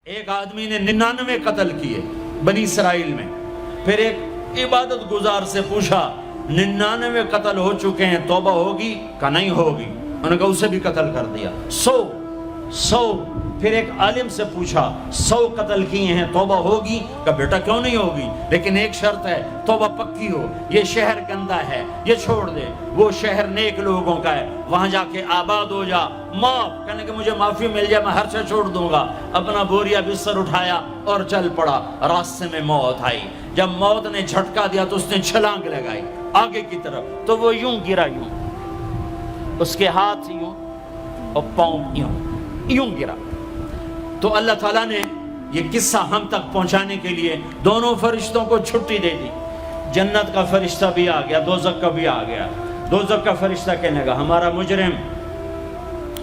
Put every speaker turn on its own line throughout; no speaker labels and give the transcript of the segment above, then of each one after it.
ایک آدمی نے 99 قتل کیے بنی اسرائیل میں. پھر ایک عبادت گزار سے پوچھا 99 قتل ہو چکے ہیں، توبہ ہوگی؟ کہ نہیں ہوگی. انہوں نے کہا اسے بھی قتل کر دیا. 100. پھر ایک عالم سے پوچھا 100 قتل کیے ہیں، توبہ ہوگی؟ کہ بیٹا کیوں نہیں ہوگی، لیکن ایک شرط ہے، توبہ پکی ہو. یہ شہر گندا ہے، یہ چھوڑ دے. وہ شہر نیک لوگوں کا ہے، وہاں جا کے آباد ہو جا. معاف کہنے کہ مجھے معافی مل جائے میں ہر سے چھوڑ دوں گا. اپنا بوریا بستر اٹھایا اور چل پڑا. راستے میں موت آئی. جب موت نے جھٹکا دیا تو اس نے چھلانگ لگائی آگے کی طرف، تو وہ یوں گرا، یوں اس کے ہاتھ یوں اور پاؤں یوں گرا. تو اللہ تعالیٰ نے یہ قصہ ہم تک پہنچانے کے لیے دونوں فرشتوں کو چھٹی دے دی. جنت کا فرشتہ بھی آ گیا، دوزخ کا بھی آ گیا. دوزخ کا فرشتہ کہنے لگا ہمارا مجرم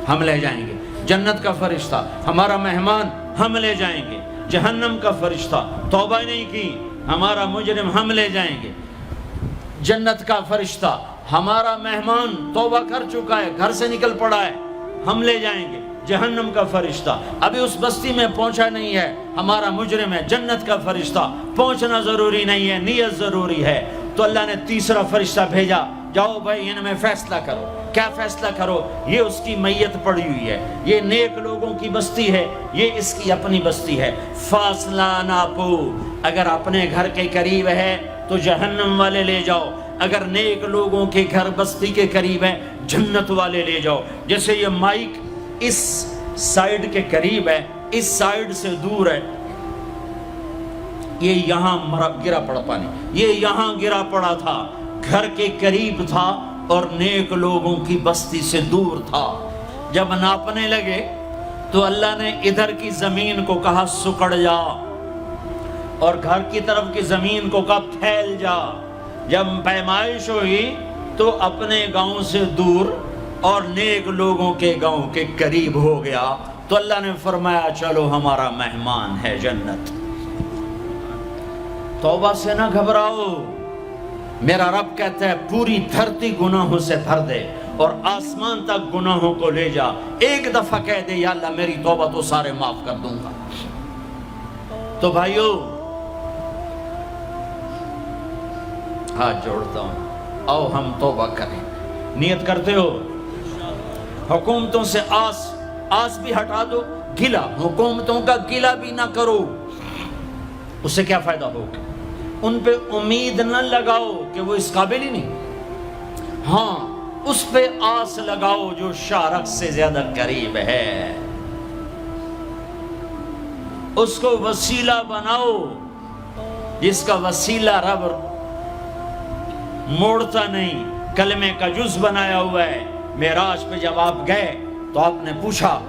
ہم لے جائیں گے. جنت کا فرشتہ ہمارا مہمان ہم لے جائیں گے. جہنم کا فرشتہ توبہ نہیں کی ہمارا مجرم ہم لے جائیں گے. جنت کا فرشتہ ہمارا مہمان توبہ کر چکا ہے، گھر سے نکل پڑا ہے، ہم لے جائیں گے. جہنم کا فرشتہ ابھی اس بستی میں پہنچا نہیں ہے، ہمارا مجرم ہے. جنت کا فرشتہ پہنچنا ضروری نہیں ہے، نیت ضروری ہے. تو اللہ نے تیسرا فرشتہ بھیجا، جاؤ بھائی ان میں فیصلہ کرو. کیا فیصلہ کرو؟ یہ اس کی میت پڑی ہوئی ہے، یہ نیک لوگوں کی بستی ہے، یہ اس کی اپنی بستی ہے. فاصلہ ناپو. اگر اپنے گھر کے قریب ہے تو جہنم والے لے جاؤ، اگر نیک لوگوں کے گھر بستی کے قریب ہے جنت والے لے جاؤ. جیسے یہ مائک اس سائیڈ کے قریب ہے، اس سائیڈ سے دور ہے. یہ یہاں گرا پڑا پانی، یہ یہاں گرا پڑا تھا، گھر کے قریب تھا اور نیک لوگوں کی بستی سے دور تھا. جب ناپنے لگے تو اللہ نے ادھر کی زمین کو کہا سکڑ جا، اور گھر کی طرف کی زمین کو کہا پھیل جا. جب پیمائش ہوئی تو اپنے گاؤں سے دور اور نیک لوگوں کے گاؤں کے قریب ہو گیا. تو اللہ نے فرمایا چلو ہمارا مہمان ہے جنت. توبہ سے نہ گھبراؤ. میرا رب کہتا ہے پوری دھرتی گناہوں سے بھر دے اور آسمان تک گناہوں کو لے جا. ایک دفعہ کہہ دے یا اللہ میری توبہ تو سارے معاف کر دوں گا. تو بھائیو ہاتھ جوڑتا ہوں، آؤ ہم توبہ کریں. نیت کرتے ہو؟ حکومتوں سے آس بھی ہٹا دو، گلا حکومتوں کا گلا بھی نہ کرو. اس سے کیا فائدہ ہوگا؟ ان پہ امید نہ لگاؤ کہ وہ اس قابل ہی نہیں. ہاں اس پہ آس لگاؤ جو شارق سے زیادہ قریب ہے. اس کو وسیلہ بناؤ جس کا وسیلہ رب موڑتا نہیں، کلمے کا جز بنایا ہوا ہے. معراج پہ جب آپ گئے تو آپ نے پوچھا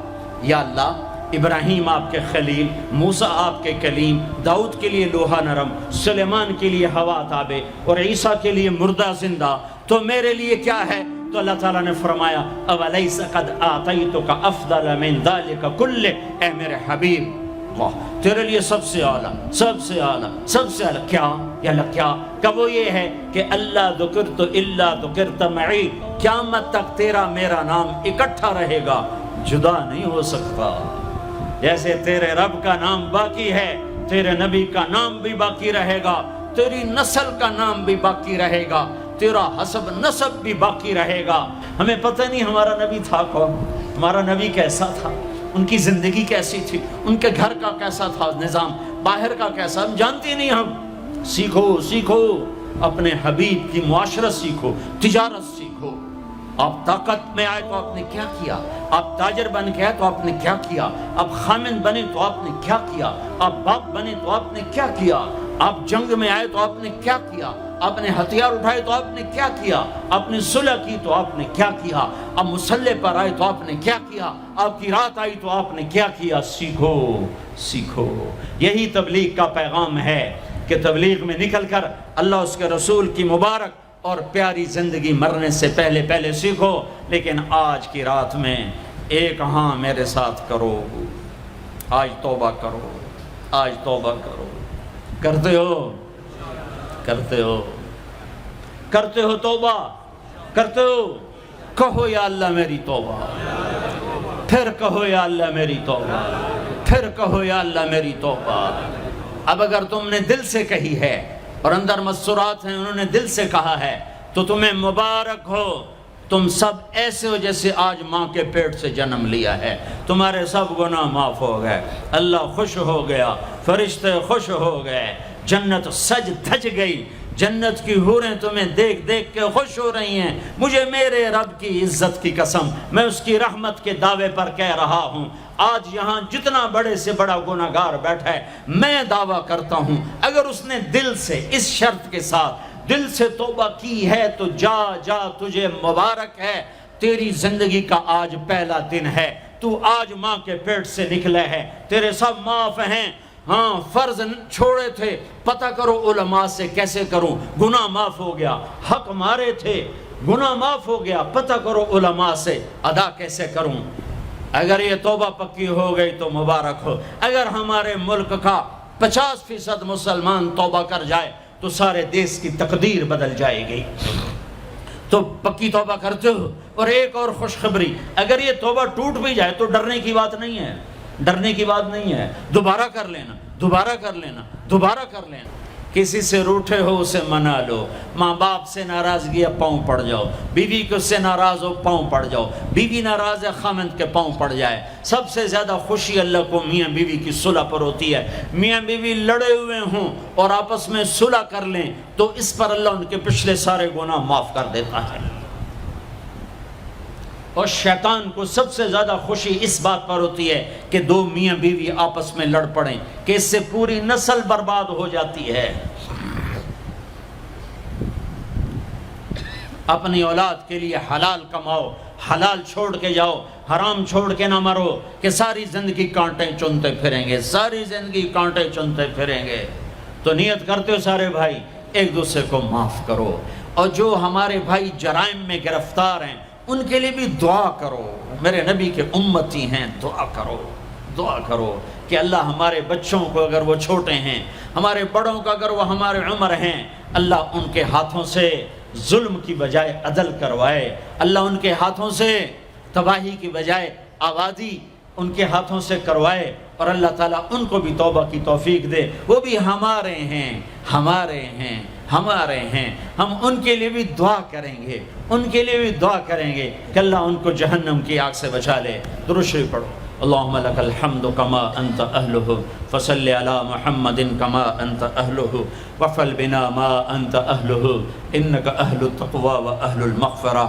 یا اللہ ابراہیم آپ کے خلیل، موسیٰ آپ کے کلیم، داؤد کے لیے لوہا نرم، سلیمان کے لیے ہوا تابع اور عیسیٰ کے لیے مردہ زندہ، تو میرے لیے کیا ہے؟ تو اللہ تعالیٰ نے فرمایا اولیس قد آتیتک افضل من ذلک کلہ، اے میرے حبیب اللہ تیرے لیے سب سے اعلیٰ، سب سے اعلیٰ، سب سے اعلیٰ کیا؟ یا اللہ کیا؟ کہ وہ یہ ہے کہ اللہ ذکرت الا ذکرت معی، قیامت تک تیرا میرا نام اکٹھا رہے گا، جدا نہیں ہو سکتا. جیسے تیرے رب کا نام باقی ہے، تیرے نبی کا نام بھی باقی رہے گا، تیری نسل کا نام بھی باقی رہے گا، تیرا حسب نسب بھی باقی رہے گا. ہمیں پتہ نہیں ہمارا نبی تھا کون، ہمارا نبی کیسا تھا، ان کی زندگی کیسی تھی، ان کے گھر کا کیسا تھا نظام، باہر کا کیسا، ہم جانتے نہیں. ہم سیکھو اپنے حبیب کی معاشرت سیکھو، تجارت سیکھو. آپ طاقت میں آئے تو آپ نے کیا کیا، آپ تاجر بن کے آئے تو آپ نے کیا کیا، آپ خامن بنے تو آپ نے کیا کیا، آپ باپ بنے تو آپ نے کیا کیا، آپ جنگ میں آئے تو آپ نے کیا کیا، آپ نے ہتھیار اٹھائے تو آپ نے کیا کیا، آپ نے صلح کی تو آپ نے کیا کیا، آپ مسلح پر آئے تو آپ نے کیا کیا، آپ کی رات آئی تو آپ نے کیا کیا. سیکھو. یہی تبلیغ کا پیغام ہے کہ تبلیغ میں نکل کر اللہ اس کے رسول کی مبارک اور پیاری زندگی مرنے سے پہلے سیکھو. لیکن آج کی رات میں ایک ہاں میرے ساتھ کرو، آج توبہ کرو، آج توبہ کرو. کرتے ہو توبہ، کرتے ہو؟ کہو یا اللہ میری توبہ، پھر کہو یا اللہ میری توبہ. پھر کہو یا اللہ میری توبہ۔ اب اگر تم نے دل سے کہی ہے اور اندر مسرات ہیں انہوں نے دل سے کہا ہے تو تمہیں مبارک ہو، تم سب ایسے ہو جیسے آج ماں کے پیٹ سے جنم لیا ہے، تمہارے سب گناہ معاف ہو گئے، اللہ خوش ہو گیا، فرشتے خوش ہو گئے، جنت سج دھج گئی، جنت کی حوریں تمہیں دیکھ دیکھ کے خوش ہو رہی ہیں۔ مجھے میرے رب کی عزت کی قسم، میں اس کی رحمت کے دعوے پر کہہ رہا ہوں، آج یہاں جتنا بڑے سے بڑا گناہگار بیٹھا ہے، میں دعویٰ کرتا ہوں اگر اس نے دل سے اس شرط کے ساتھ دل سے توبہ کی ہے تو جا جا تجھے مبارک ہے، تیری زندگی کا آج پہلا دن ہے، تو آج ماں کے پیٹ سے نکلے ہے، تیرے سب معاف ہیں۔ ہاں فرض چھوڑے تھے، پتہ کرو علماء سے کیسے کروں، گناہ معاف ہو گیا، حق مارے تھے، گناہ معاف ہو گیا، پتہ کرو علماء سے ادا کیسے کروں۔ اگر یہ توبہ پکی ہو گئی تو مبارک ہو۔ اگر ہمارے ملک کا 50% مسلمان توبہ کر جائے تو سارے دیش کی تقدیر بدل جائے گی۔ تو پکی توبہ کرتے ہو۔ اور ایک اور خوشخبری، اگر یہ توبہ ٹوٹ بھی جائے تو ڈرنے کی بات نہیں ہے، ڈرنے کی بات نہیں ہے، دوبارہ کر لینا، دوبارہ کر لینا، دوبارہ کر لینا۔ کسی سے روٹھے ہو اسے منا لو، ماں باپ سے ناراضگی ہے پاؤں پڑ جاؤ، بیوی کو سے ناراض ہو پاؤں پڑ جاؤ، بیوی ناراض ہے خامند کے پاؤں پڑ جائے۔ سب سے زیادہ خوشی اللہ کو میاں بیوی کی صلح پر ہوتی ہے۔ میاں بیوی لڑے ہوئے ہوں اور آپس میں صلح کر لیں تو اس پر اللہ ان کے پچھلے سارے گناہ معاف کر دیتا ہے۔ اور شیطان کو سب سے زیادہ خوشی اس بات پر ہوتی ہے کہ دو میاں بیوی آپس میں لڑ پڑیں، کہ اس سے پوری نسل برباد ہو جاتی ہے۔ اپنی اولاد کے لیے حلال کماؤ، حلال چھوڑ کے جاؤ، حرام چھوڑ کے نہ مرو کہ ساری زندگی کانٹے چنتے پھریں گے، ساری زندگی کانٹے چنتے پھریں گے۔ تو نیت کرتے ہو سارے بھائی ایک دوسرے کو معاف کرو، اور جو ہمارے بھائی جرائم میں گرفتار ہیں ان کے لیے بھی دعا کرو، میرے نبی کے امتی ہیں، دعا کرو، دعا کرو کہ اللہ ہمارے بچوں کو اگر وہ چھوٹے ہیں، ہمارے بڑوں کو اگر وہ ہمارے عمر ہیں، اللہ ان کے ہاتھوں سے ظلم کی بجائے عدل کروائے، اللہ ان کے ہاتھوں سے تباہی کی بجائے آبادی ان کے ہاتھوں سے کروائے، اور اللہ تعالیٰ ان کو بھی توبہ کی توفیق دے۔ وہ بھی ہمارے ہیں، ہمارے ہیں، ہمارے ہیں، ہم ان کے لیے بھی دعا کریں گے، ان کے لیے بھی دعا کریں گے کہ اللہ ان کو جہنم کی آگ سے بچا لے۔ درود شریف پڑھو۔ اللہم لک الحمد کما انت اہلہ فصل علی محمد کما انت اہلہ وفعل بنا ما انت اہلہ انک اہل التقوی و اہل المغفرہ،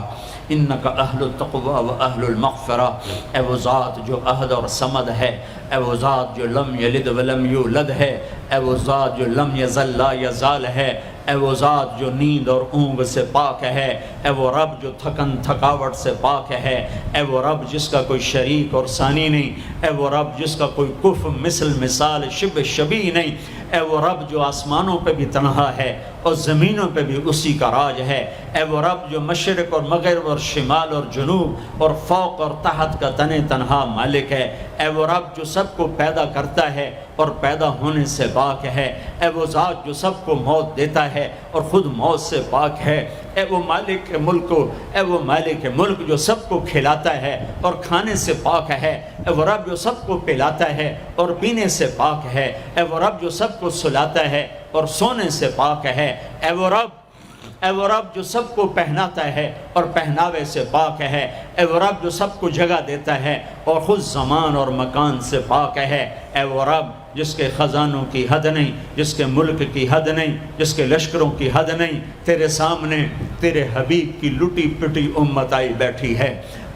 انک اہل التقوی و اہل المغفرہ۔ اے وہ ذات جو احد اور صمد ہے، اے وہ ذات جو لم یلد ولم یولد ہے، اے وہ ذات جو لم یزل لا یزال ہے، اے وہ ذات جو نیند اور اونگ سے پاک ہے، اے وہ رب جو تھکن تھکاوٹ سے پاک ہے، اے وہ رب جس کا کوئی شریک اور ثانی نہیں، اے وہ رب جس کا کوئی کف مثل مثال شبہ شبیہ نہیں، اے وہ رب جو آسمانوں پہ بھی تنہا ہے اور زمینوں پہ بھی اسی کا راج ہے، اے وہ رب جو مشرق اور مغرب اور شمال اور جنوب اور فوق اور تحت کا تنہا مالک ہے، اے وہ رب جو سب کو پیدا کرتا ہے اور پیدا ہونے سے پاک ہے، اے وہ ذات جو سب کو موت دیتا ہے اور خود موت سے پاک ہے، اے وہ مالک ملک، اے وہ مالک ملک جو سب کو کھلاتا ہے اور کھانے سے پاک ہے، اے وہ رب جو سب کو پلاتا ہے اور پینے سے پاک ہے، اے وہ رب جو سب کو سلاتا ہے اور سونے سے پاک ہے، اے وہ رب جو سب کو پہناتا ہے اور پہناوے سے پاک ہے، اے وہ رب جو سب کو جگہ دیتا ہے اور خود زمان اور مکان سے پاک ہے، اے وہ رب جس کے خزانوں کی حد نہیں، جس کے ملک کی حد نہیں، جس کے لشکروں کی حد نہیں، تیرے سامنے تیرے حبیب کی لٹی پٹی امت آئی بیٹھی ہے،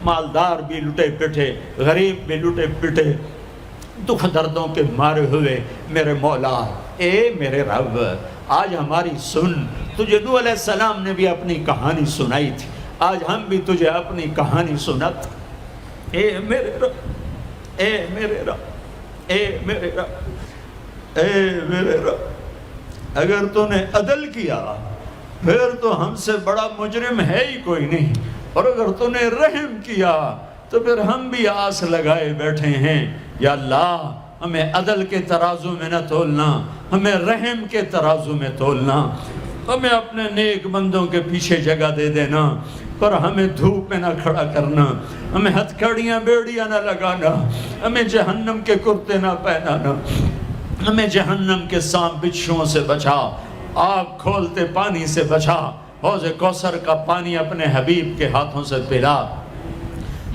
مالدار بھی لٹے پٹے، غریب بھی لٹے پٹے، دکھ دردوں کے مارے ہوئے میرے مولا، اے میرے رب آج ہماری سن۔ تجھے نوح علیہ السلام نے بھی اپنی کہانی سنائی تھی، آج ہم بھی تجھے اپنی کہانی سنات۔ اے میرے رب، اے میرے رب، اے میرے رب، اے میرے رب، اگر تو نے عدل کیا پھر تو ہم سے بڑا مجرم ہے ہی کوئی نہیں، اور اگر تو نے رحم کیا تو پھر ہم بھی آس لگائے بیٹھے ہیں۔ یا اللہ ہمیں عدل کے ترازو میں نہ تولنا، ہمیں رحم کے ترازو میں تولنا، ہمیں اپنے نیک بندوں کے پیچھے جگہ دے دینا، پر ہمیں دھوپ میں نہ کھڑا کرنا، ہمیں ہتھکڑیاں بیڑیاں نہ لگانا، ہمیں جہنم کے کرتے نہ پہنانا، ہمیں جہنم کے سانپ بچھوؤں سے بچا، آگ کھولتے پانی سے بچا، حوض کوثر کا پانی اپنے حبیب کے ہاتھوں سے پلا،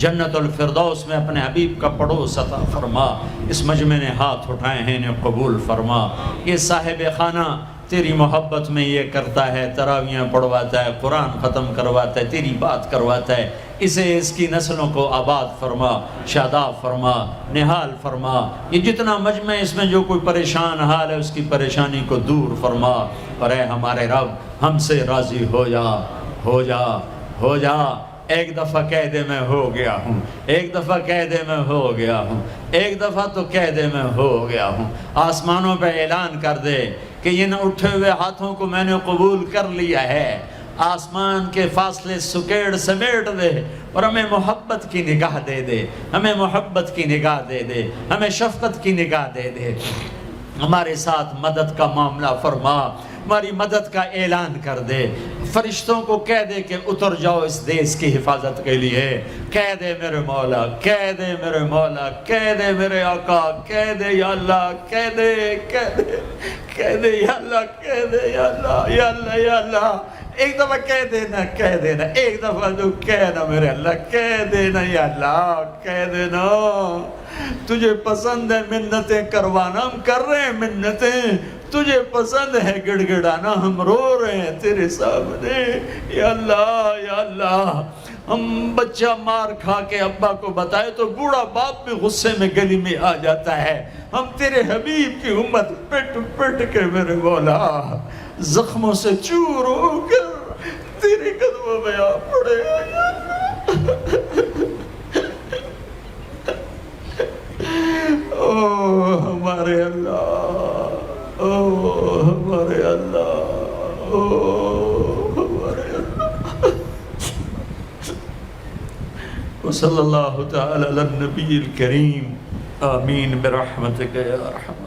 جنت الفردوس میں اپنے حبیب کا پڑوس عطا فرما، اس مجمع نے ہاتھ اٹھائے ہیں انہیں قبول فرما۔ یہ صاحب خانہ تیری محبت میں یہ کرتا ہے، تراویاں پڑھواتا ہے، قرآن ختم کرواتا ہے، تیری بات کرواتا ہے، اسے اس کی نسلوں کو آباد فرما، شاداب فرما، نہال فرما۔ یہ جتنا مجمع اس میں جو کوئی پریشان حال ہے اس کی پریشانی کو دور فرما، اور اے ہمارے رب ہم سے راضی ہو جا، ہو جا، ہو جا۔ ایک دفعہ کہہ دے میں ہو گیا ہوں، ایک دفعہ کہہ دے میں ہو گیا ہوں، ایک دفعہ تو کہہ دے میں ہو گیا ہوں۔ آسمانوں پہ اعلان کر دے کہ ان اٹھے ہوئے ہاتھوں کو میں نے قبول کر لیا ہے، آسمان کے فاصلے سکیڑ سمیٹ دے اور ہمیں محبت کی نگاہ دے دے، ہمیں محبت کی نگاہ دے دے، ہمیں شفقت کی نگاہ دے دے، ہمارے ساتھ مدد کا معاملہ فرما، ہماری مدد کا اعلان کر دے، فرشتوں کو کہہ دے کہ اتر جاؤ اس دیس کی حفاظت کے لیے، کہہ دے میرے مولا، کہہ دے میرے مولا، کہہ دے میرے آقا، کہہ دے یا اللہ، کہہ دے، کہہ دے، کہہ دے یا اللہ، کہہ دے یا اللہ، یا اللہ، یا اللہ۔ ایک دفعہ کہہ دینا، کہہ دینا، ایک دفعہ تو کہنا میرے اللہ، کہہ دینا یا اللہ، کہہ دینا۔ تجھے پسند ہے منتیں کروانا، ہم کر رہے ہیں منتیں، تجھے پسند ہے گڑ گڑانا، ہم رو رہے ہیں تیرے سامنے، یا اللہ، یا اللہ۔ ہم بچہ مار کھا کے ابا کو بتائے تو بوڑھا باپ بھی غصے میں گلی میں آ جاتا ہے، ہم تیرے حبیب کی امت پٹ پٹ کے میرے مولا زخموں سے چور ہو کر تیرے قدموں میں آ پڑے۔ او ہمارے اللہ، او ہمارے اللہ، او ہمارے اللہ۔ وصلی اللہ تعالی علی النبی الکریم، آمین برحمتک یا ارحم۔